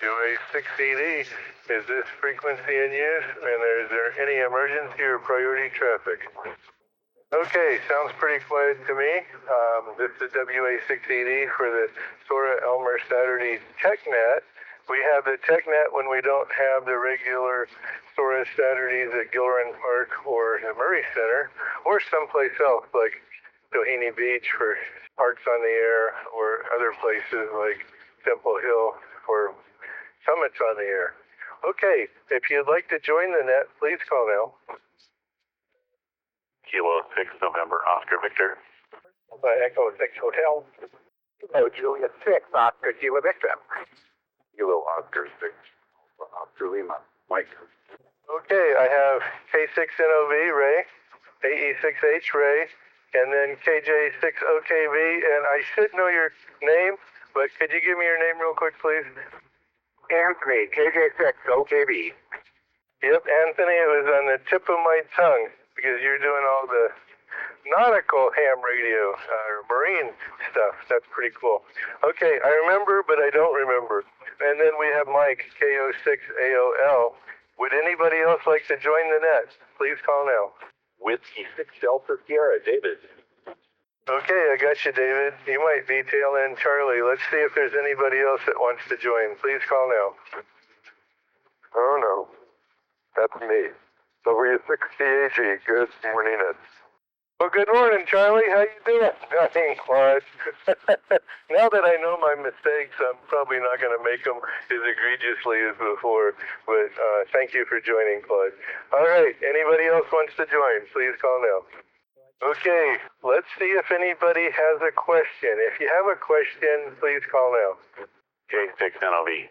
WA6ED, is this frequency in use, and is there any emergency or priority traffic? Okay, sounds pretty quiet to me. This is WA6ED for the SOARA Elmer Saturday TechNet. We have the TechNet when we don't have the regular SOARA Saturdays at Gilran Park or the Murray Center, or someplace else like Doheny Beach for Parks on the Air, or other places like Temple Hill for Summits on the Air. Okay, if you'd like to join the net, please call now. Kilo 6 November Oscar Victor. Echo 6 Hotel. Hello, Juliet 6 Oscar Kilo Victor. Kilo Oscar 6 Oscar Lima. Mike. Okay, I have K6NOV Ray, AE6H Ray, and then KJ6OKV, and I should know your name, but could you give me your name real quick, please? Anthony, KJ6OKV. Yep, Anthony, it was on the tip of my tongue, because you're doing all the nautical ham radio, marine stuff. That's pretty cool. Okay, I remember, but I don't remember. And then we have Mike, KO6AOL. Would anybody else like to join the net? Please call now. Whiskey 6 Delta Sierra, David. Okay, I got you, David. You might be tail end Charlie. Let's see if there's anybody else that wants to join. Please call now. Oh, no. That's me. W6TAG. Good morning. Well, good morning, Charlie. How you doing? Nothing, Claude. Now that I know my mistakes, I'm probably not going to make them as egregiously as before. But thank you for joining, Claude. All right, anybody else wants to join? Please call now. Okay, let's see if anybody has a question. If you have a question, please call now. K6NOV.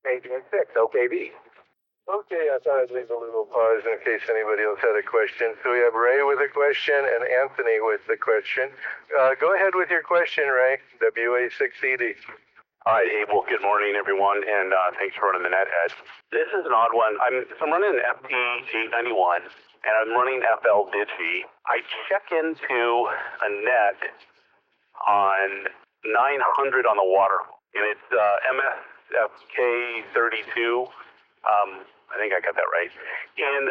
KJ6OKV. Okay, I thought I'd leave a little pause in case anybody else had a question. So we have Ray with a question and Anthony with the question. Go ahead with your question, Ray. WA6ED. All right, hey, well, good morning, everyone, and thanks for running the net, Ed. This is an odd one. I'm running an FT891, and I'm running FL Digi. I check into a net on 900 on the water, and it's MSFK32. I think I got that right. And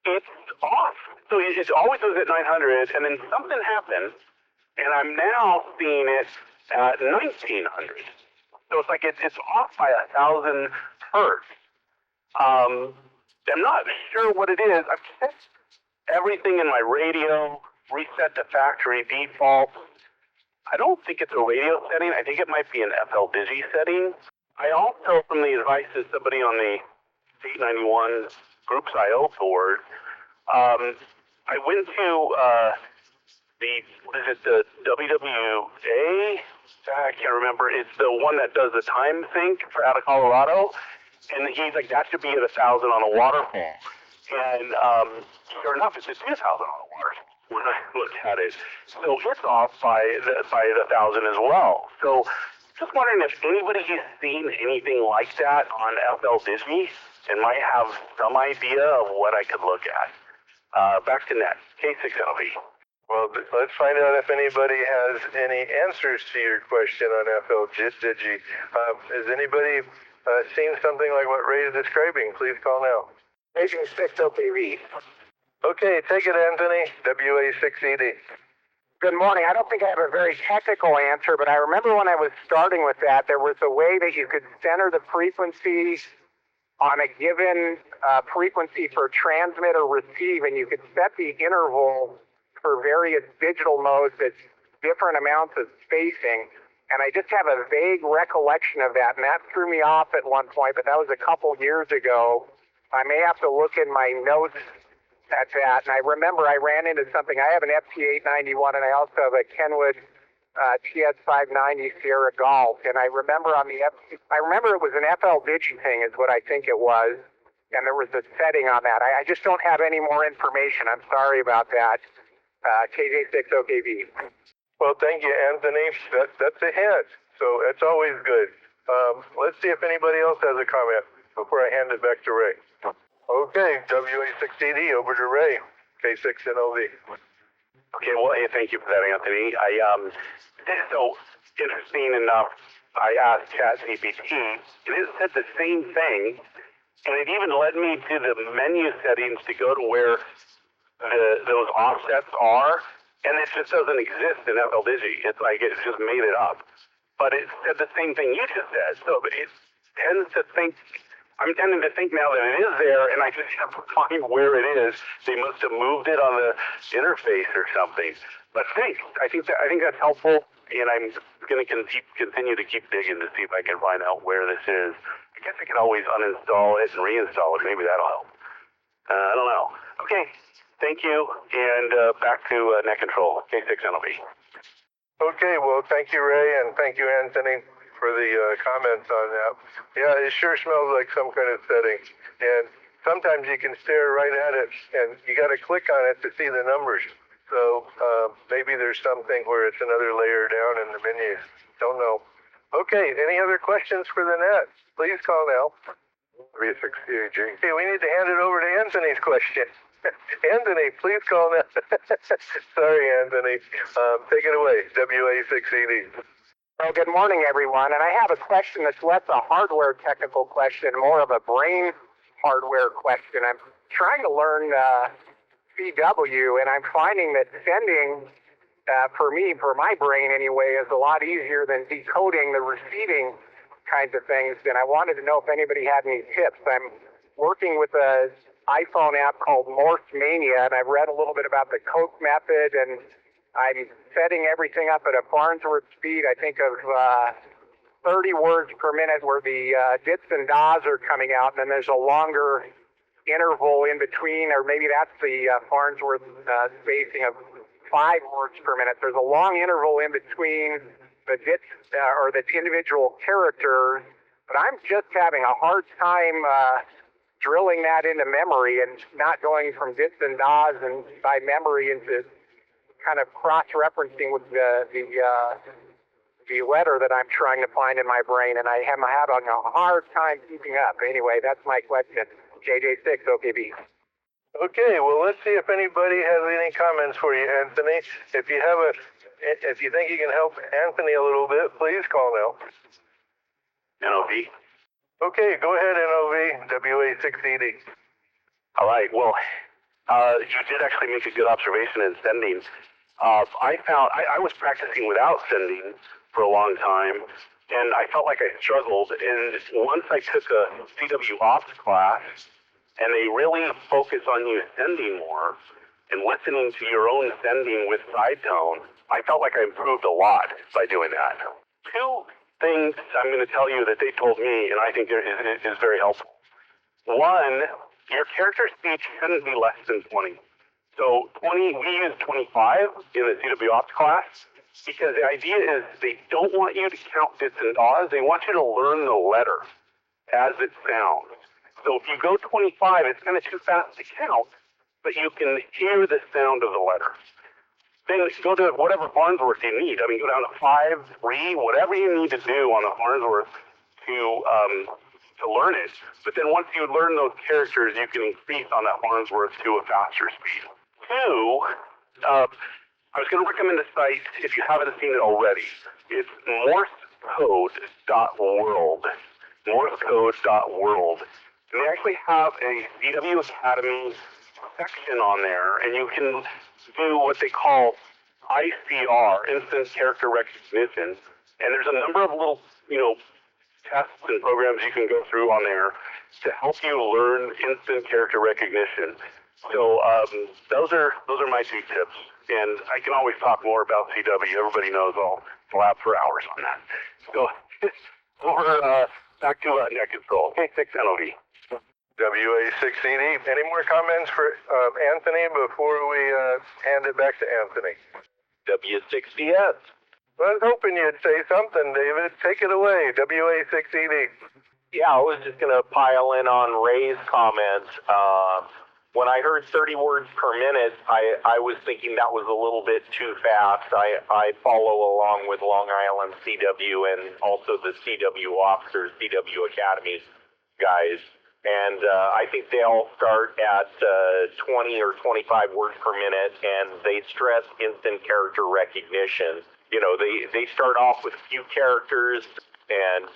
it's off. So it always was at 900, and then something happened, and I'm now seeing it at 1900. So it's like it's off by 1,000 hertz. I'm not sure what it is. I've checked everything in my radio, reset to factory default. I don't think it's a radio setting. I think it might be an FL Digi setting. I also, from the advice of somebody on the 891 Groups IO board, I went to the WWA? I can't remember. It's the one that does the time sync for out of Colorado, and he's like, that should be at 1,000 on the waterfall. And sure enough, it's 2,000 on the waterfall when I looked at it. So it's off by the 1,000 as well. So just wondering if anybody has seen anything like that on FL Digi and might have some idea of what I could look at. Back to net, K6LV. Well, let's find out if anybody has any answers to your question on FL Digi. Has anybody seen something like what Ray is describing? Please call now. KJ6OKV. Okay, take it, Anthony. WA6ED. Good morning. I don't think I have a very technical answer, but I remember when I was starting with that, there was a way that you could center the frequencies on a given frequency for transmit or receive, and you could set the interval for various digital modes at different amounts of spacing. And I just have a vague recollection of that, and that threw me off at one point, but that was a couple years ago. I may have to look in my notes at that. And I remember I ran into something. I have an FT891, and I also have a Kenwood TS590 Sierra Golf. And I remember I remember it was an FL Digi thing is what I think it was. And there was a setting on that. I just don't have any more information. I'm sorry about that. KJ6OKV. Well, thank you, Anthony. That's a hint, so that's always good. Let's see if anybody else has a comment before I hand it back to Ray. Okay, WA6ED, over to Ray, K6NOV. Okay, well, hey, thank you for that, Anthony. So interesting enough, I asked ChatGPT, and it said the same thing, and it even led me to the menu settings to go to where those offsets are, and it just doesn't exist in FLDigi. It's like it's just made it up. But it said the same thing you just said. So it tends to think, I'm tending to think now that it is there, and I just have to find where it is. They must have moved it on the interface or something. But I think that's helpful, and I'm going to continue to keep digging to see if I can find out where this is. I guess I can always uninstall it and reinstall it. Maybe that'll help. I don't know. Okay, thank you, and back to net control, K6NLV. Okay, well, thank you, Ray, and thank you, Anthony, for the comments on that. Yeah, it sure smells like some kind of setting. And sometimes you can stare right at it, and you got to click on it to see the numbers. So maybe there's something where it's another layer down in the menu. Don't know. Okay, any other questions for the net? Please call now. W6CAG. Okay, we need to hand it over to Anthony's question. Anthony, please call now. Sorry, Anthony. Take it away, WA6ED. Well, good morning, everyone. And I have a question that's less a hardware technical question, more of a brain hardware question. I'm trying to learn CW, and I'm finding that sending, for me, for my brain anyway, is a lot easier than decoding the receiving kinds of things. And I wanted to know if anybody had any tips. I'm working with an iPhone app called Morse Mania, and I've read a little bit about the Coke method, and I'm setting everything up at a Farnsworth speed, I think of 30 words per minute, where the dits and dahs are coming out, and then there's a longer interval in between, or maybe that's the Farnsworth spacing of 5 words per minute. There's a long interval in between the dits or the individual characters, but I'm just having a hard time drilling that into memory and not going from dits and dahs and by memory into kind of cross-referencing with the letter that I'm trying to find in my brain, and I'm having a hard time keeping up. Anyway, that's my question. JJ6, OKB. Okay, well, let's see if anybody has any comments for you, Anthony. If you think you can help Anthony a little bit, please call now. NOV. Okay, go ahead, NOV, WA6ED. All right, well, you did actually make a good observation in sending. I found I was practicing without sending for a long time, and I felt like I struggled. And once I took a CW Ops class, and they really focus on you sending more and listening to your own sending with side tone, I felt like I improved a lot by doing that. 2 things I'm going to tell you that they told me, and I think is very helpful. 1, your character speech shouldn't be less than 20. So 20, we use 25 in the CW Ops class, because the idea is they don't want you to count dits and dahs. They want you to learn the letter as it sounds. So if you go 25, it's kind of too fast to count, but you can hear the sound of the letter. Then go to whatever Farnsworth you need. I mean, go down to 5, 3, whatever you need to do on the Farnsworth to learn it. But then once you learn those characters, you can increase on that Farnsworth to a faster speed. 2, I was going to recommend a site, if you haven't seen it already. It's morsecode.world. Morsecode.world. And they actually have a CW Academy section on there, and you can do what they call ICR, Instant Character Recognition. And there's a number of little, tests and programs you can go through on there to help you learn instant character recognition. So those are my 2 tips. And I can always talk more about CW. Everybody knows I'll lab for hours on that. So back to net control. K6NOV. WA6ED. Any more comments for Anthony before we hand it back to Anthony? W6DS. Well, I was hoping you'd say something, David. Take it away, WA6ED. Yeah, I was just going to pile in on Ray's comments. When I heard 30 words per minute, I was thinking that was a little bit too fast. I follow along with Long Island CW and also the CW Officers, CW Academy guys. And I think they all start at 20 or 25 words per minute, and they stress instant character recognition. They start off with a few characters, and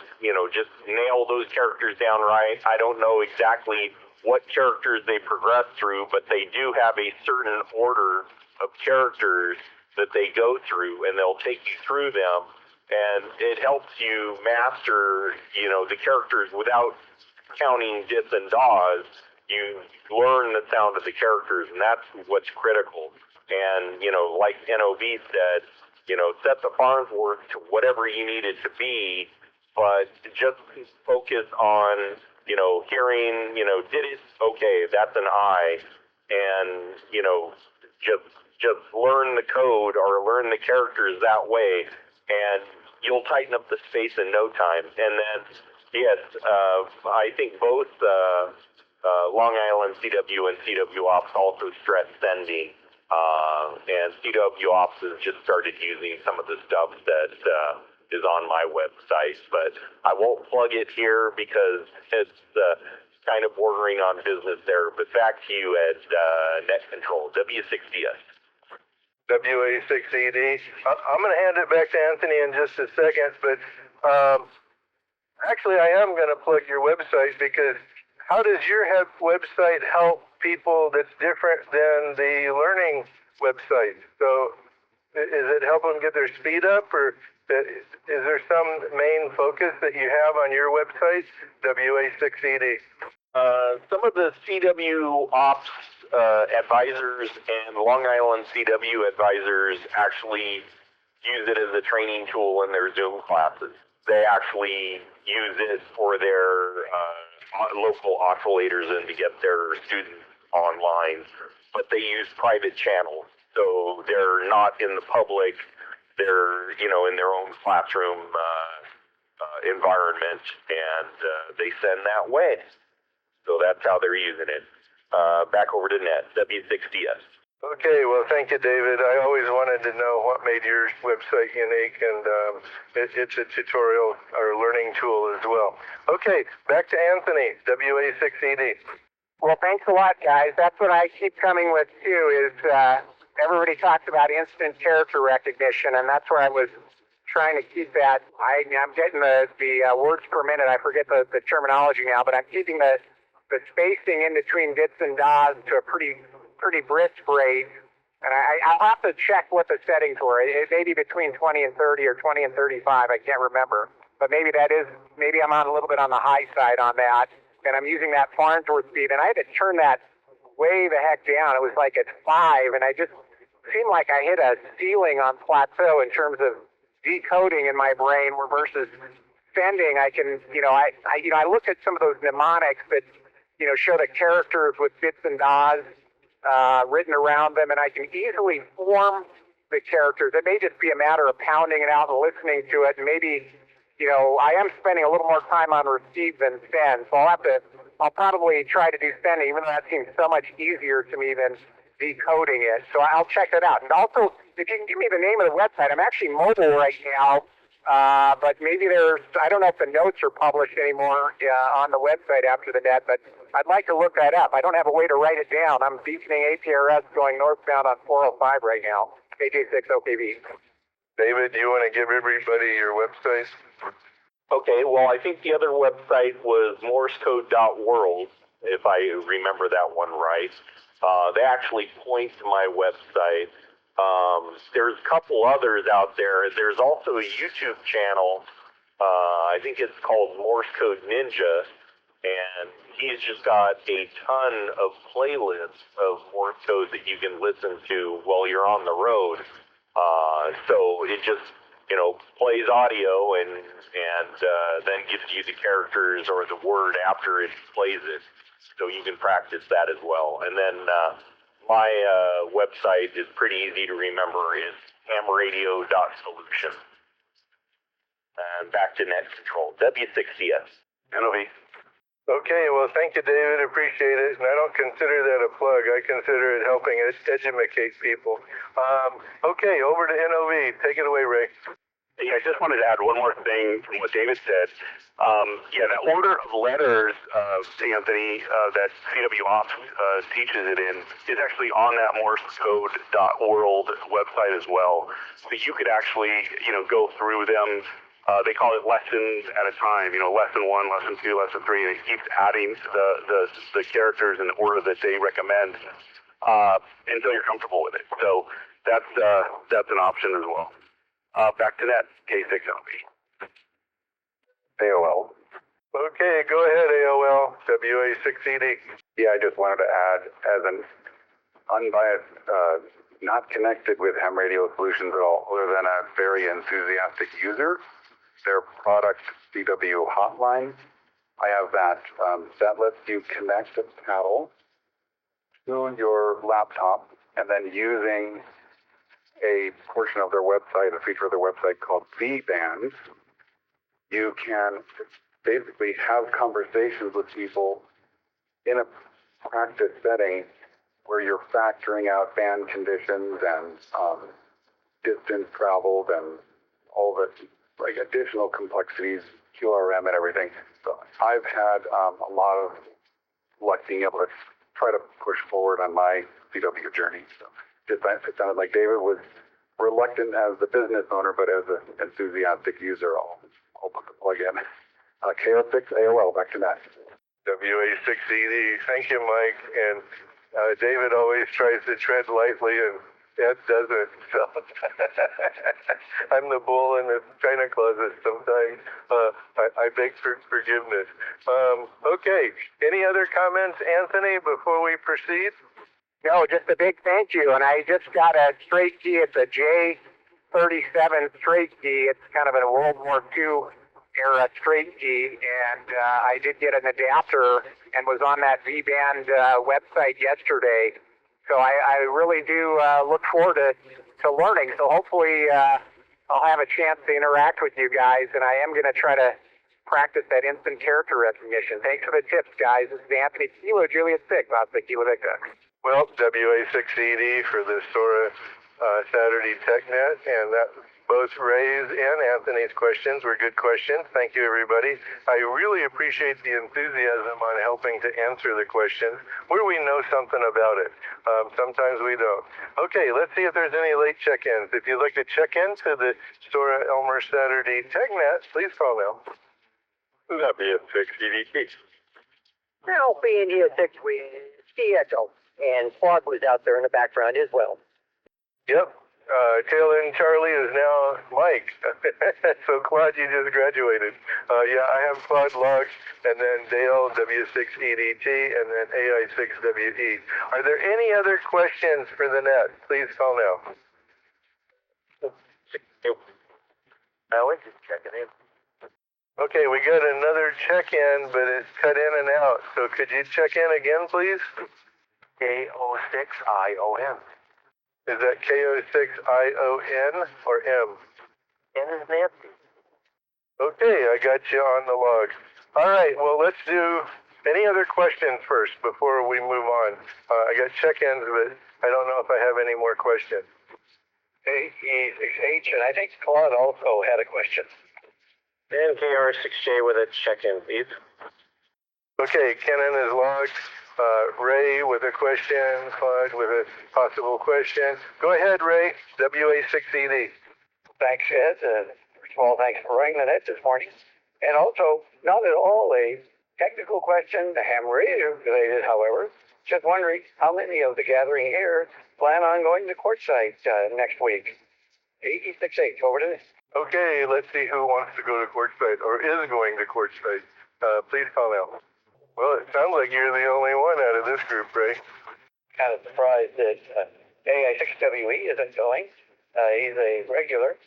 just nail those characters down right. I don't know exactly what characters they progress through, but they do have a certain order of characters that they go through, and they'll take you through them, and it helps you master, the characters without counting dits and daws. You learn the sound of the characters, and that's what's critical. And, like NOV said, set the Farnsworth to whatever you need it to be, but just focus on, hearing, did it? Okay, that's an I. And, just learn the code or learn the characters that way, and you'll tighten up the space in no time. And then, yes, I think both Long Island CW and CW Ops also stress sending. And CW Ops has just started using some of the stuff that is on my website, but I won't plug it here because it's kind of bordering on business there. But back to you at Net Control, W6DS. WA6ED. I'm going to hand it back to Anthony in just a second, but actually I am going to plug your website, because how does your website help people that's different than the learning website? So is it helping them get their speed up, or is there some main focus that you have on your website, WA6ED? Some of the CW Ops advisors and Long Island CW advisors actually use it as a training tool in their Zoom classes. They actually use it for their local oscillators and to get their students online, but they use private channels, so they're not in the public. They're in their own classroom environment, and they send that way. So that's how they're using it. Back over to Net, W6DS. Okay, well, thank you, David. I always wanted to know what made your website unique, and it's a tutorial or learning tool as well. Okay, back to Anthony, WA6ED. Well, thanks a lot, guys. That's what I keep coming with, too, is everybody talks about instant character recognition, and that's where I was trying to keep that. I'm getting the words per minute. I forget the terminology now, but I'm keeping the spacing in between dits and dots to a pretty brisk rate. And I'll have to check what the settings were. It may be between 20 and 30 or 20 and 35. I can't remember. But maybe I'm on a little bit on the high side on that. And I'm using that Farnsworth speed. And I had to turn that way the heck down. It was like at 5. And I just seemed like I hit a ceiling on plateau in terms of decoding in my brain, where versus sending, I can, I look at some of those mnemonics that, show the characters with bits and dots written around them, and I can easily form the characters. It may just be a matter of pounding it out and listening to it, and maybe, I am spending a little more time on receive than send, so I'll probably try to do sending, even though that seems so much easier to me than decoding it. So I'll check that out. And also, if you can give me the name of the website, I'm actually mobile right now. But maybe I don't know if the notes are published anymore on the website after the net, but I'd like to look that up. I don't have a way to write it down. I'm beaconing APRS going northbound on 405 right now, AJ6 OKV. David, do you want to give everybody your website? Okay, well, I think the other website was morsecode.world, if I remember that one right. They actually point to my website. There's a couple others out there. There's also a YouTube channel. I think it's called Morse Code Ninja, and he's just got a ton of playlists of Morse code that you can listen to while you're on the road. So it just, plays audio and then gives you the characters or the word after it plays it. So you can practice that as well. And then my website is pretty easy to remember. It's hamradio.solution. And back to Net Control, W6DS. NOV. Okay, well, thank you, David. Appreciate it. And I don't consider that a plug. I consider it helping educate people. Okay, over to NOV. Take it away, Ray. Yeah, I just wanted to add one more thing from what David said. That order of letters, Anthony, that CW Ops teaches it in is actually on that morsecode.world website as well. So you could actually, go through them They call it lessons at a time. Lesson 1, lesson 2, lesson 3, and it keeps adding the characters in the order that they recommend until you're comfortable with it. So that's an option as well. Back to net, K6LB. AOL. Okay, go ahead, AOL, WA6ED. Yeah, I just wanted to add, as an unbiased, not connected with ham radio solutions at all, other than a very enthusiastic user, their product CW hotline, I have that. That lets you connect a paddle to your laptop, and then using a portion of their website, a feature of their website called V-Bands, you can basically have conversations with people in a practice setting where you're factoring out band conditions and distance traveled and all the additional complexities, QRM and everything. So I've had a lot of luck being able to try to push forward on my CW journey. So it sounded like David was reluctant as the business owner, but as an enthusiastic user, I'll put the plug in. KO6 AOL, back to that. WA6ED. Thank you, Mike. And David always tries to tread lightly, and Ed doesn't. So I'm the bull in the china closet sometimes. I beg for forgiveness. Okay. Any other comments, Anthony, before we proceed? No, just a big thank you. And I just got a straight key. It's a J37 straight key. It's kind of a World War II era straight key. And I did get an adapter and was on that V-Band website yesterday. So I really do look forward to learning. So hopefully I'll have a chance to interact with you guys. And I am going to try to practice that instant character recognition. Thanks for the tips, guys. This is Anthony Kilo, Juliet 6, Bob Kilo Victor. Well, WA6ED for the SOARA Saturday TechNet, and that both Ray's and Anthony's questions were good questions. Thank you, everybody. I really appreciate the enthusiasm on helping to answer the questions where we know something about it. Sometimes we don't. Okay, let's see if there's any late check-ins. If you'd like to check in to the SOARA Elmer Saturday TechNet, please call now. WA6ED. Now, being here 6 weeks, Seattle, and Claude was out there in the background as well. Yep. Tail end Charlie is now Mike. So Claude, you just graduated. Yeah, I have Claude logged, and then Dale W6EDT, and then AI6WE. Are there any other questions for the net? Please call now. Alex is checking in. Okay, we got another check-in, but it's cut in and out. So could you check in again, please? KO6ION. Is that KO6ION or M? N is Nancy. Okay, I got you on the log. All right, well, let's do any other questions first before we move on. I got check-ins, but I don't know if I have any more questions. AE6H, and I think Claude also had a question. And KR6J with a check-in, please. Okay, Kenan is logged. Ray with a question, Claude with a possible question. Go ahead, Ray, WA6ED. Thanks, Ed. First of all, thanks for running the net this morning. And also, not at all a technical question, the ham radio related, however. Just wondering how many of the gathering here plan on going to Quartzsite next week. AE6H, over to this. Okay, let's see who wants to go to Quartzsite or is going to Quartzsite. Please call out. Well, it sounds like you're the only one out of this group, Ray. Kind of surprised that AI6WE isn't going. He's a regular.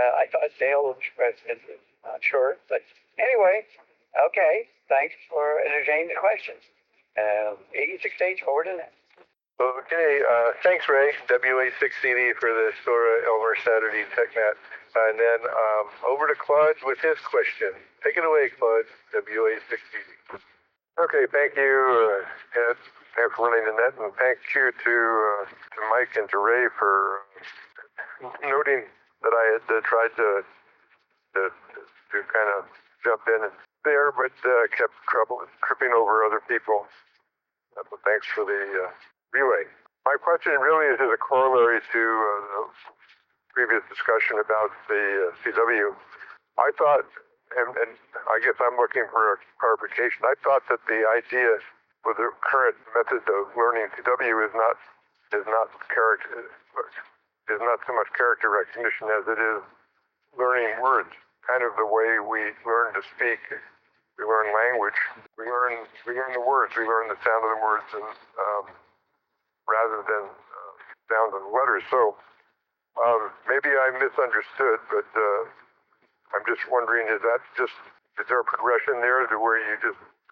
I thought Dale expressed interest. Not sure. But anyway, okay. Thanks for entertaining the questions. AE6H, forward to that. Okay, thanks, Ray. WA6CD for the SOARA Elmer Saturday TechNet. And then over to Claude with his question. Take it away, Claude, WA6CD. Okay, thank you, Ed. Thanks for running the net, and thank you to Mike and to Ray for noting that I had tried to kind of jump in there, but kept tripping over other people. So thanks for the relay. My question really is a corollary to the previous discussion about the CW. I thought, and I guess I'm looking for a clarification. I thought that the idea with the current method of learning CW is not so much character recognition as it is learning words. Kind of the way we learn to speak, we learn language, we learn the words, we learn the sound of the words, and rather than sound of the letters. So maybe I misunderstood, but I'm just wondering, is there a progression there to where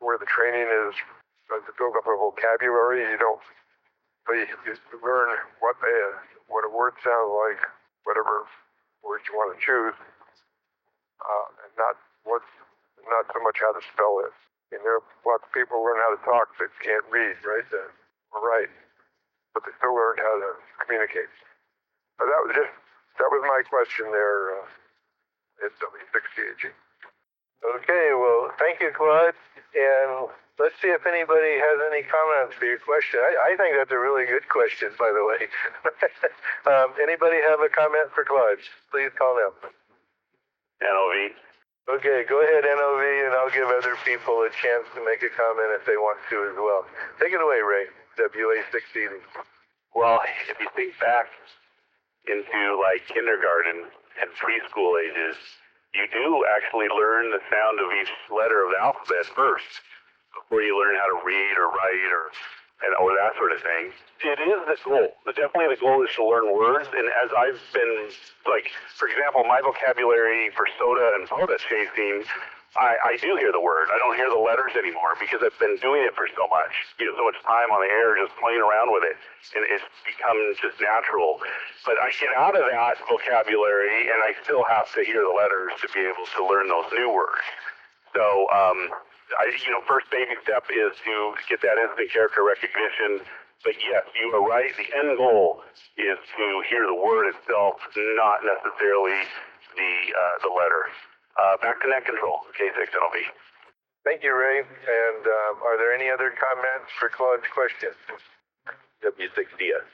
where the training is to build up a vocabulary? You learn what a word sounds like, whatever words you want to choose, and not so much how to spell it. And there are lots of people learn how to talk that can't read, right? Or write, but they still learn how to communicate. So that was my question there. At W6CAG. Okay, well, thank you, Claude. And let's see if anybody has any comments for your question. I think that's a really good question, by the way. Anybody have a comment for Claude? Please call now. NOV. Okay, go ahead, NOV, and I'll give other people a chance to make a comment if they want to as well. Take it away, Ray, WA680. Well, if you think back into like kindergarten and preschool ages, you do actually learn the sound of each letter of the alphabet first before you learn how to read or write or that sort of thing. It is the goal. Definitely the goal is to learn words. And as I've been, like, for example, my vocabulary for soda and soda chasing, I do hear the word. I don't hear the letters anymore because I've been doing it for so much. So much time on the air just playing around with it. And it's become just natural. But I get out of that vocabulary and I still have to hear the letters to be able to learn those new words. So, first baby step is to get that instant character recognition. But yes, you are right. The end goal is to hear the word itself, not necessarily the letter. Back to net control, K6 NLB. Thank you, Ray. And are there any other comments for Claude's question? W6DS.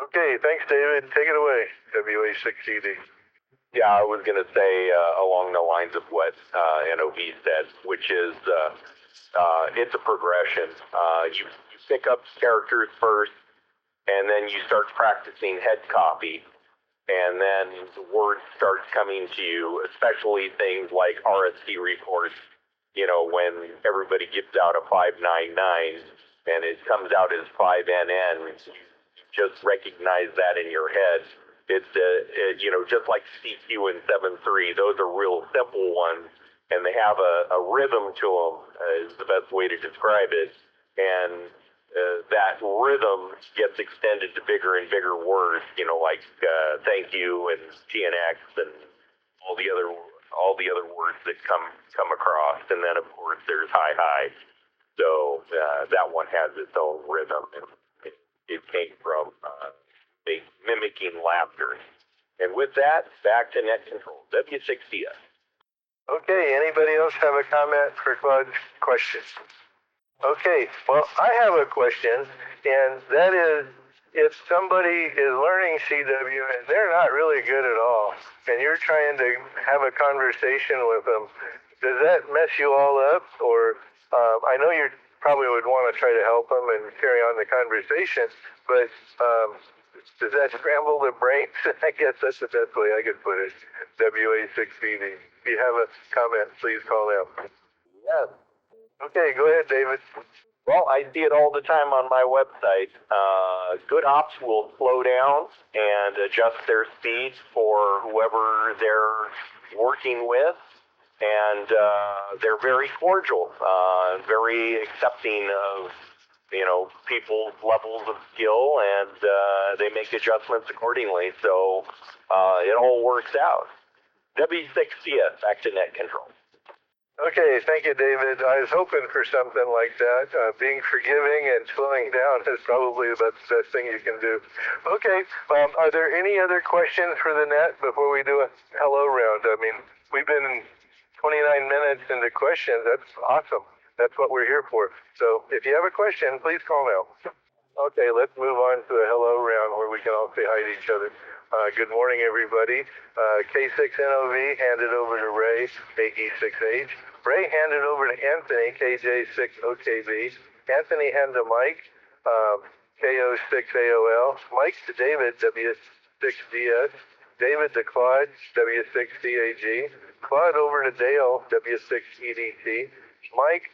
Okay, thanks, David. Take it away, WA6ED. Yeah, I was going to say along the lines of what NOV said, which is it's a progression. You pick up characters first, and then you start practicing head copy. And then the word starts coming to you, especially things like RST reports, when everybody gives out a 599 and it comes out as 5NN, you just recognize that in your head. It's, just like CQ and 7.3, those are real simple ones, and they have a rhythm to them, is the best way to describe it. And that rhythm gets extended to bigger and bigger words, like thank you and TNX and all the other words that come across. And then of course there's hi. So that one has its own rhythm, and it came from mimicking laughter. And with that, back to net control, W6DS. Okay, anybody else have a comment for Claude's question? Okay, well, I have a question, and that is, if somebody is learning CW and they're not really good at all, and you're trying to have a conversation with them, does that mess you all up? Or I know you probably would want to try to help them and carry on the conversation, but does that scramble the brains? I guess that's the best way I could put it. WA6BD. If you have a comment, please call out. Yes. Okay, go ahead, David. Well, I see it all the time on my website. Good ops will slow down and adjust their speeds for whoever they're working with, and they're very cordial, very accepting of people's levels of skill, and they make adjustments accordingly. So it all works out. W6CS, back to net control. Okay, thank you, David. I was hoping for something like that. Being forgiving and slowing down is probably the best thing you can do. Okay, are there any other questions for the net before we do a hello round? I mean, we've been 29 minutes into questions. That's awesome. That's what we're here for. So if you have a question, please call now. Okay, let's move on to a hello round where we can all say hi to each other. Good morning, everybody. K6NOV handed over to Ray, AE6H. Ray handed over to Anthony, KJ6OKB. Anthony handed to Mike, KO6AOL. Mike to David, W6DS. David to Claude, W6CAG. Claude over to Dale, W6EDT. Mike,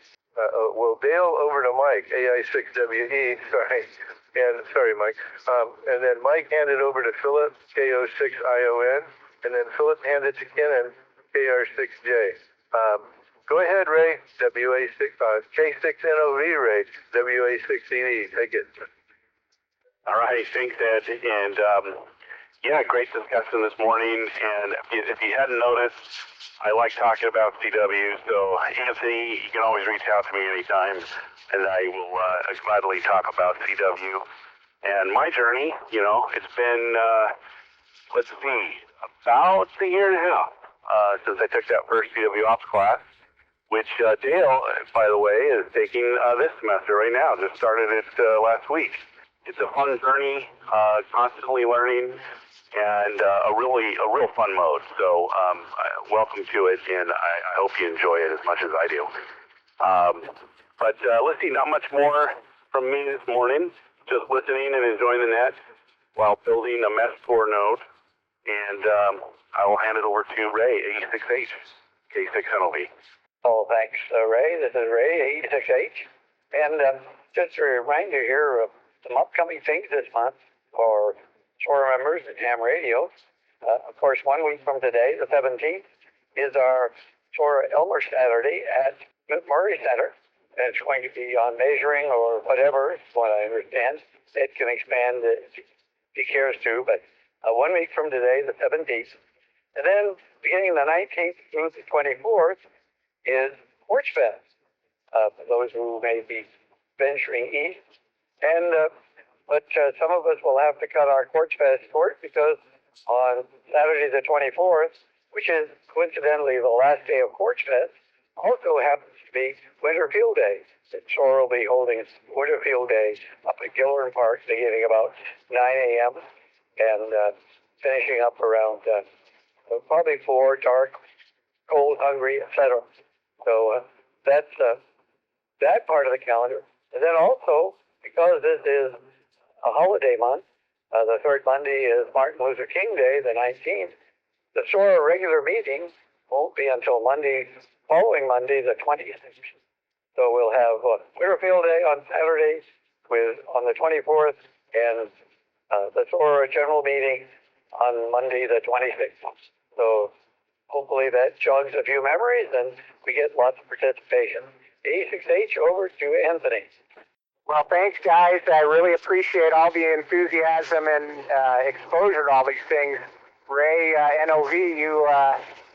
Dale over to Mike, AI6WE, sorry. And sorry, Mike. And then Mike handed over to Philip, KO6ION. And then Philip handed to Kenan, KR6J. Go ahead, Ray, K6NOV, Ray, WA6ED. Take it. All right, thanks, Ed. And yeah, great discussion this morning. And if you hadn't noticed, I like talking about CW. So Anthony, you can always reach out to me anytime, and I will gladly talk about CW. And my journey, you know, it's been, let's see, about a year and a half since I took that first CW ops class, which Dale, by the way, is taking this semester right now. Just started it last week. It's a fun journey, constantly learning, and a real fun mode. So welcome to it, and I hope you enjoy it as much as I do. But let's see, not much more from me this morning. Just listening and enjoying the net while building a MES4 node. And I will hand it over to Ray, AE6H, K6NOV. Oh, thanks, Ray. This is Ray, AE6H. And just a reminder here of some upcoming things this month for SOARA members and ham radio. Of course, 1 week from today, the 17th, is our SOARA Elmer Saturday at McMurray Center. And it's going to be on measuring or whatever, is what I understand. It can expand if he cares to, but 1 week from today, the 17th. And then beginning the 19th through the 24th is Porch Fest, for those who may be venturing east. And but some of us will have to cut our Porch Fest short because on Saturday the 24th, which is coincidentally the last day of Porch Fest, also happens to be Winter Field Day. SOARA will be holding its Winter Field Day up at Gilbert Park beginning about 9 a.m. and finishing up around probably 4, dark, cold, hungry, etc. So that's that part of the calendar. And then also, because this is a holiday month, the third Monday is Martin Luther King Day, the 19th. The SOARA regular meeting won't be until following Monday, the 20th. So we'll have Winter Field Day on Saturday on the 24th, and the SOARA general meeting on Monday, the 26th. So hopefully that jogs a few memories and we get lots of participation. A6H, over to Anthony. Well, thanks, guys. I really appreciate all the enthusiasm and exposure to all these things. Ray, NOV, you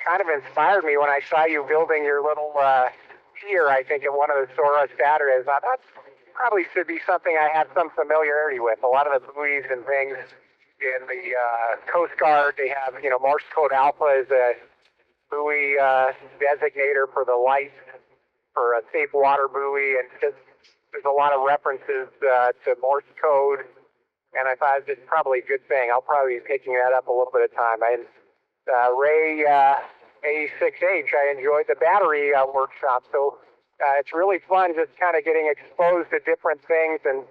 kind of inspired me when I saw you building your little pier, I think, at one of the SOARA Saturdays. I thought probably should be something I have some familiarity with. A lot of the buoys and things in the Coast Guard, they have, Morse code alpha is a buoy designator for the light for a safe water buoy, and just there's a lot of references to Morse code, and I thought it's probably a good thing. I'll probably be picking that up a little bit of time. Ray, A6H, I enjoyed the battery workshop, so it's really fun just kind of getting exposed to different things and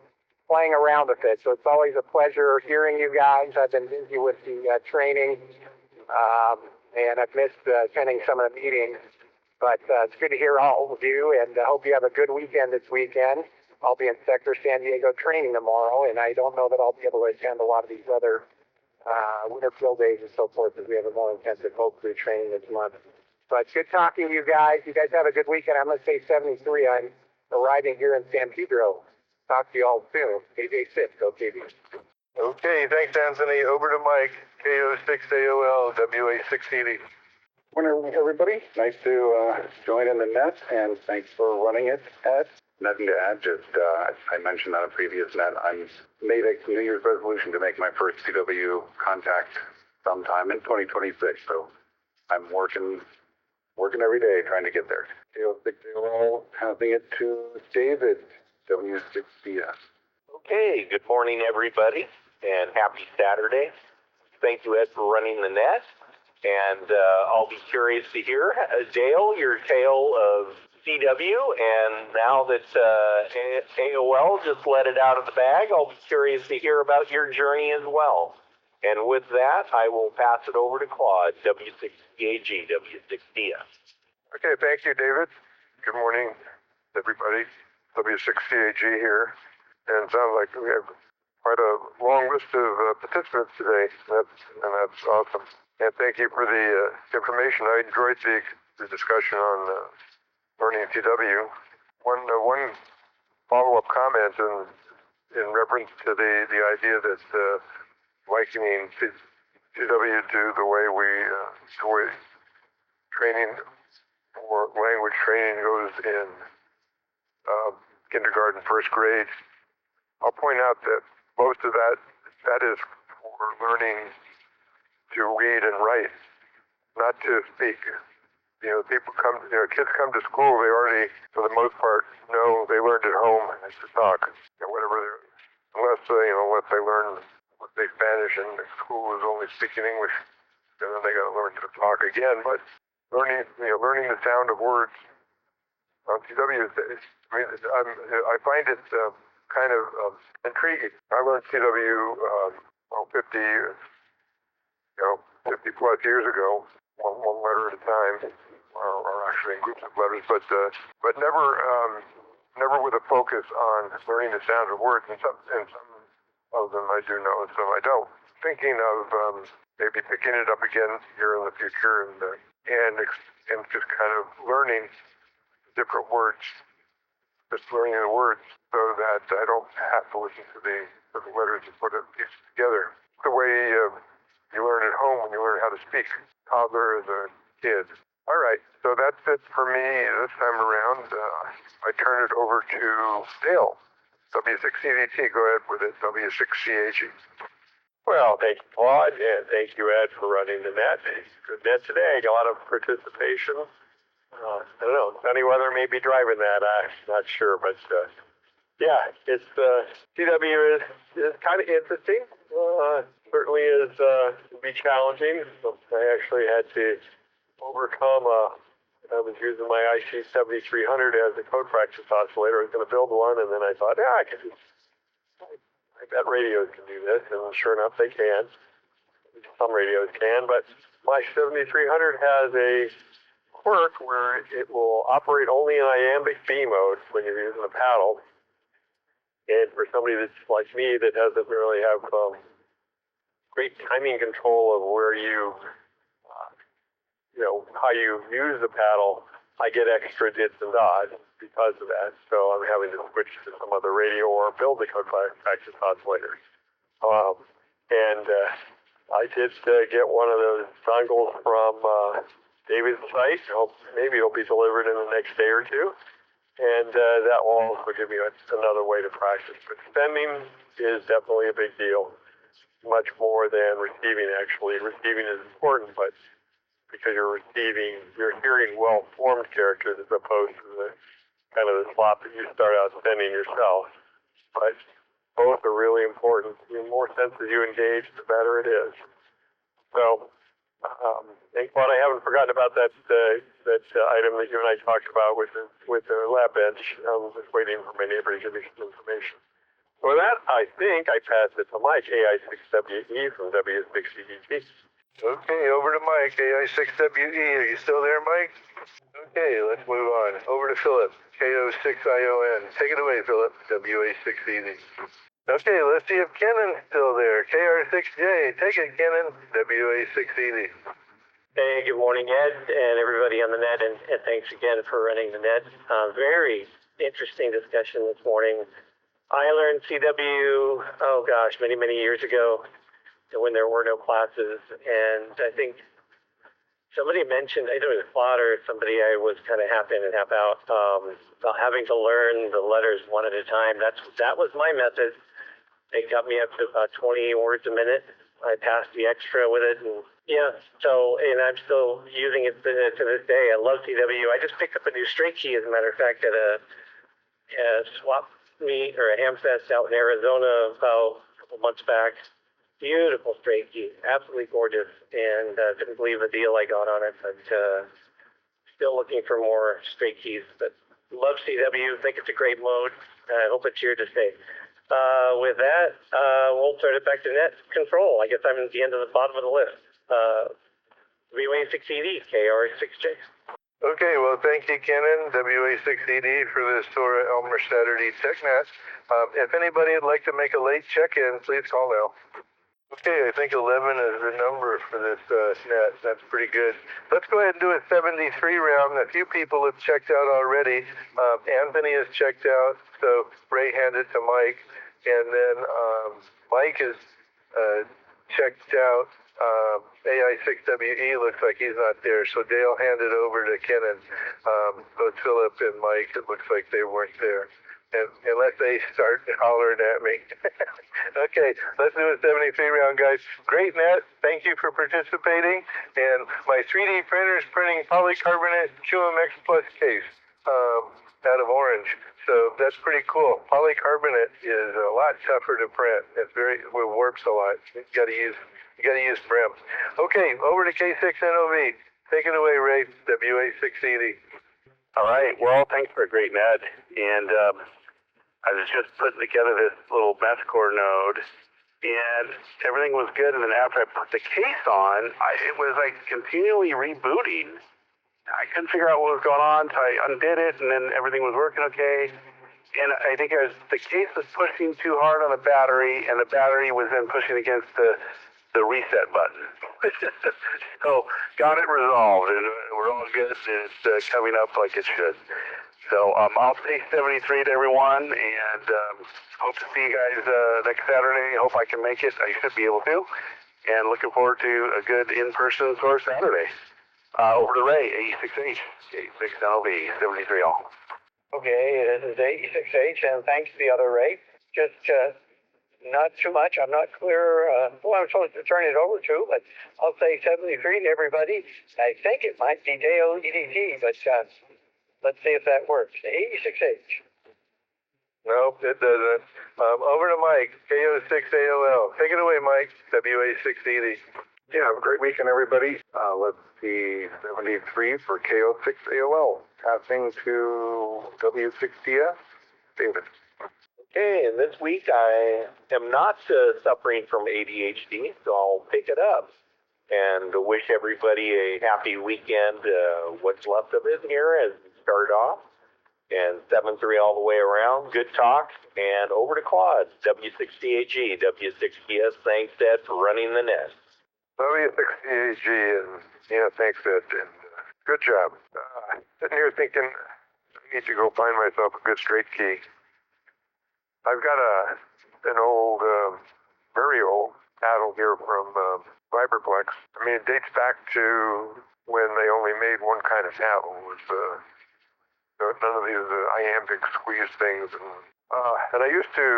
playing around with it. So it's always a pleasure hearing you guys. I've been busy with the training, and I've missed attending some of the meetings. But it's good to hear all of you, and I hope you have a good weekend this weekend. I'll be in Sector San Diego training tomorrow, and I don't know that I'll be able to attend a lot of these other winter field days and so forth, because we have a more intensive Hope Crew training this month. So it's good talking to you guys. You guys have a good weekend. I'm going to say 73. I'm arriving here in San Pedro. Talk to you all soon. KJ6, go KB. Okay, thanks, Anthony. Over to Mike, KO6AOL, WA6ED. Morning, everybody. Nice to join in the net, and thanks for running it, Ed. Nothing to add, just I mentioned on a previous net, I made a New Year's resolution to make my first CW contact sometime in 2026, so I'm working every day trying to get there. KO6AOL, handing it to David, W6DS. Okay, good morning, everybody, and happy Saturday. Thank you, Ed, for running the net. And I'll be curious to hear, Dale, your tale of CW, and now that AOL just let it out of the bag, I'll be curious to hear about your journey as well. And with that, I will pass it over to Claude, W6CAG, W6DS. Okay, thank you, David. Good morning, everybody. W6CAG here. And it sounds like we have quite a long list of participants today. That's awesome. And thank you for the information. I enjoyed the discussion on learning CW. One follow-up comment in reference to the idea that likening CW to the way training or language training goes in kindergarten, first grade. I'll point out that most of that is for learning to read and write, not to speak. Kids come to school, they already, for the most part, know they learned at home to talk, unless they learn, let's say, Spanish and the school is only speaking English, and then they got to learn to talk again. But learning the sound of words on CW, I find it kind of intriguing. I learned CW 50 plus years ago, one letter at a time, or actually in groups of letters, but never with a focus on learning the sound of words. And some of them I do know, and some I don't. Thinking of maybe picking it up again here in the future, and just kind of learning different words, just learning the words, so that I don't have to listen to the letters and put it together. The way you learn at home when you learn how to speak, toddler as a kid. All right, so that's it for me this time around. I turn it over to Dale, W6CVT. Go ahead with it, W6CAG. Well, thank you, Claude, and thank you, Ed, for running the net. Good net today. A lot of participation. I don't know. Sunny weather may be driving that. I'm not sure, but yeah, it's CW is kind of interesting. Certainly is be challenging. I actually had to overcome. I was using my IC 7300 as a code practice oscillator. I was going to build one, and then I thought, I can. I bet radios can do this, and sure enough, they can. Some radios can, but my 7300 has a quirk where it will operate only in iambic B mode when you're using a paddle. And for somebody that's like me that doesn't really have great timing control of where how you use the paddle, I get extra dits and dots because of that. So I'm having to switch to some other radio or build the code practice oscillator. I did get one of those dongles from David's site. Maybe it'll be delivered in the next day or two. And that will also give me another way to practice. But sending is definitely a big deal, much more than receiving, actually. Receiving is important, but because you're hearing well-formed characters as opposed to the kind of the slop that you start out sending yourself. But both are really important. The more senses you engage, the better it is. So, and Claude, I haven't forgotten about that item that you and I talked about with the lab bench. I'm just waiting for my neighbor to give me some information. So with that, I think I pass it to Mike, AI6WE from W6CVT. Okay, over to Mike, AI6WE. Are you still there, Mike? Okay, let's move on. Over to Philip, KO6ION. Take it away, Philip, WA6ED. Okay, let's see if Kennan's still there. KR6J. Take it, Kennan, WA6ED. Hey, good morning, Ed, and everybody on the net, and thanks again for running the net. Very interesting discussion this morning. I learned CW, many, many years ago when there were no classes, and I think somebody mentioned, either it was Claude or somebody, I was kind of half in and half out, about having to learn the letters one at a time. That was my method. It got me up to about 20 words a minute. I passed the extra with it, and and I'm still using it to this day. I love CW. I just picked up a new straight key, as a matter of fact, at a swap meet or a ham fest out in Arizona about a couple months back. Beautiful straight key, absolutely gorgeous, and couldn't believe the deal I got on it. But still looking for more straight keys. But love CW, think it's a great mode. I hope it's here to stay. With that, we'll turn it back to net control. I guess I'm at the end of the bottom of the list. WA6ED, KR6J. Okay, well, thank you, Kenan, WA6ED, for this SOARA Elmer Saturday TechNet. If anybody would like to make a late check-in, please call now. Okay, I think 11 is the number for this net. That's pretty good. Let's go ahead and do a 73 round. A few people have checked out already. Anthony has checked out, so Ray handed to Mike. And then Mike is checked out. AI6WE looks like he's not there, so Dale handed over to Kenan. Both Philip and Mike, it looks like they weren't there. And unless they start hollering at me. Okay, let's do a 73 round, guys. Great net. Thank you for participating. And my 3D printer is printing polycarbonate QMX Plus case out of orange. So that's pretty cool. Polycarbonate is a lot tougher to print. It warps a lot. You gotta use brim. Okay, over to K6NOV. Take it away, Ray. WA6ED. All right. Well, thanks for a great net. And I was just putting together this little meshcore node, and everything was good. And then after I put the case on, it was like continually rebooting. I couldn't figure out what was going on, so I undid it, and then everything was working okay. And I think the case was pushing too hard on the battery, and the battery was then pushing against the reset button. So got it resolved, and we're all good, and it's coming up like it should. So I'll say 73 to everyone, and hope to see you guys next Saturday. Hope I can make it. I should be able to. And looking forward to a good in-person SOARA Saturday. Over to Ray, 86H, 86LV, 73 all. Okay, this is 86H, and thanks to the other Ray. Just not too much. I'm not clear who I'm supposed to turn it over to, but I'll say 73 to everybody. I think it might be Dale EDT, but let's see if that works. 86H. Nope, it doesn't. Over to Mike, KO6AOL. Take it away, Mike, WA6ED. Yeah, have a great weekend, everybody. Let's see, 73 for KO6AOL. Passing to W6DS, David. Okay, and this week I am not suffering from ADHD, so I'll pick it up and wish everybody a happy weekend, what's left of it here as we start off. And 7-3 all the way around. Good talk. And over to Claude, W6DAG, W6DS. Thanks, Ed, for running the net. W6DAG, and yeah, thanks, Ed. And good job. Sitting here thinking, I need to go find myself a good straight key. I've got an old, very old paddle here from Vibraplex. I mean, it dates back to when they only made one kind of paddle with none of these iambic squeeze things. And I used to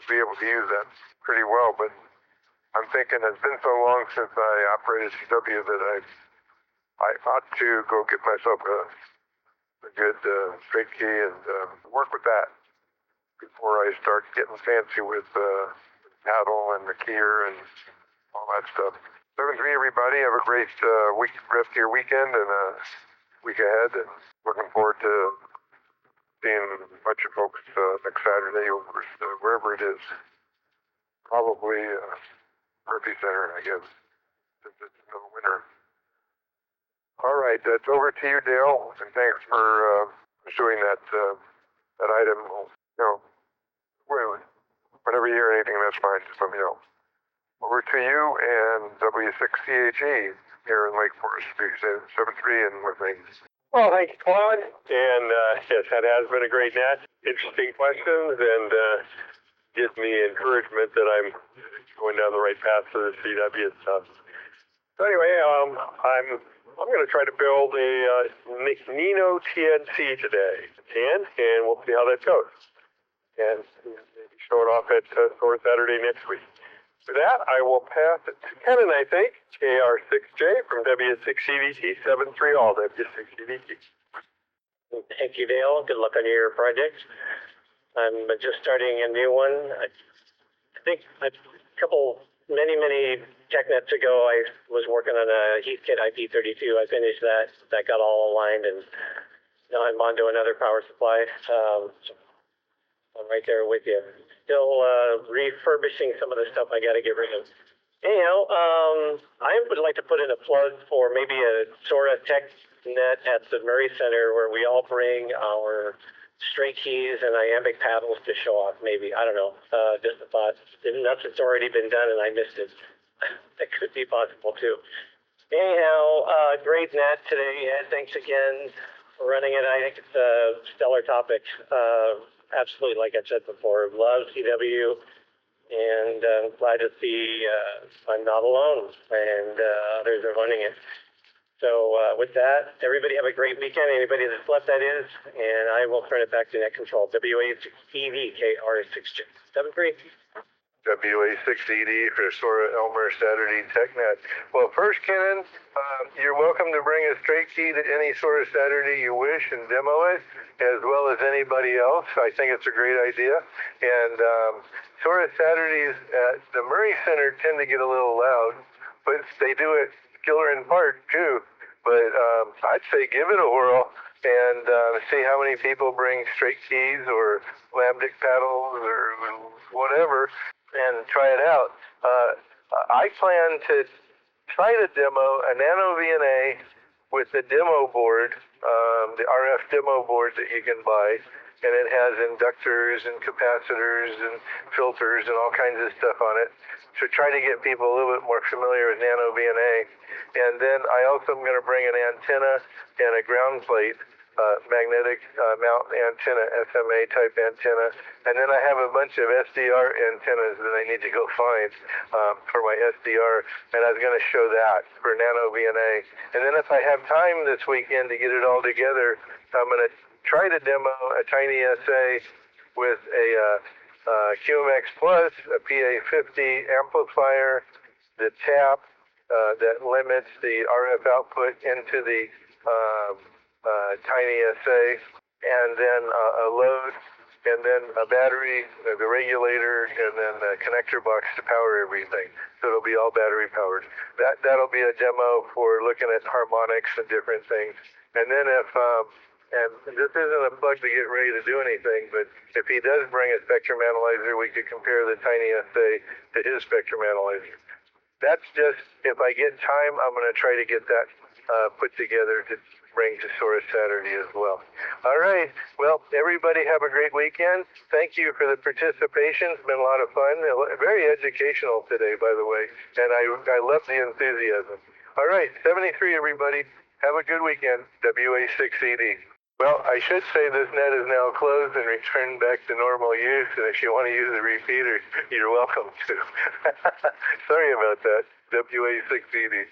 be able to use that pretty well, but I'm thinking it's been so long since I operated CW that I ought to go get myself a good straight key and work with that before I start getting fancy with paddle and the keyer and all that stuff. 7-3, everybody. Have a great rest of your weekend and week ahead. And looking forward to seeing a bunch of folks next Saturday over wherever it is. Probably Murphy Center, I guess, since it's in the winter. All right, that's over to you, Dale, and thanks for pursuing that item. Whenever you hear anything, that's fine. Just let me know. Over to you and W6CAG here in Lake Forest, 7-3 and with me. Well, thank you, Claude. And yes, that has been a great net. Interesting questions and gives me encouragement that I'm going down the right path for the CW stuff. So anyway, I'm going to try to build a Nino TNC today. And we'll see how that goes. And maybe show it off at SOARA Saturday next week. For that, I will pass it to Kenan, I think, KR6J from W6EDT, 7-3 all W6EDT. Thank you, Dale. Good luck on your projects. I'm just starting a new one. I think many TechNets ago, I was working on a Heathkit IP32. I finished that. That got all aligned, and now I'm on to another power supply. So I'm right there with you. Still refurbishing some of the stuff I got to get rid of. Anyhow, I would like to put in a plug for maybe a SOARA TechNet at the Murray Center where we all bring our straight keys and iambic paddles to show off, maybe. I don't know. Just a thought. Unless it's already been done and I missed it. That could be possible too. Anyhow, great net today, Ed. Thanks again for running it. I think it's a stellar topic. Absolutely, like I said before, love CW. And I'm glad to see I'm not alone and others are running it. So with that, everybody have a great weekend. Anybody that's left, that is. And I will turn it back to Net Control. WA6ED-KR673. WA6ED for SOARA Elmer Saturday TechNet. Well, first, Kenan, you're welcome to bring a straight key to any SOARA Saturday you wish and demo it, as well as anybody else. I think it's a great idea. And SOARA Saturdays at the Murray Center tend to get a little loud, but they do it killer in part too. But I'd say give it a whirl and see how many people bring straight keys or lambdic paddles or whatever and try it out. I plan to try to demo a Nano VNA with the demo board, the RF demo board that you can buy, and it has inductors and capacitors and filters and all kinds of stuff on it to try to get people a little bit more familiar with Nano VNA. And then I also am going to bring an antenna and a ground plate, magnetic mount antenna, SMA type antenna. And then I have a bunch of SDR antennas that I need to go find for my SDR. And I was going to show that for Nano VNA. And then if I have time this weekend to get it all together, I'm going to try to demo a tiny SA with a QMX Plus, a PA50 amplifier, the tap that limits the RF output into the tiny SA, and then a load, and then a battery, the regulator, and then the connector box to power everything. So it'll be all battery powered. That'll be a demo for looking at harmonics and different things. And then if and this isn't a plug to get ready to do anything, but if he does bring a spectrum analyzer, we could compare the tiny SA to his spectrum analyzer. That's just, if I get time, I'm going to try to get that put together to bring to SOARA Saturday as well. All right. Well, everybody have a great weekend. Thank you for the participation. It's been a lot of fun. Very educational today, by the way. And I love the enthusiasm. All right. 73, everybody. Have a good weekend. WA6ED. Well, I should say this net is now closed and returned back to normal use, and if you want to use the repeater, you're welcome to. Sorry about that. WA6ED.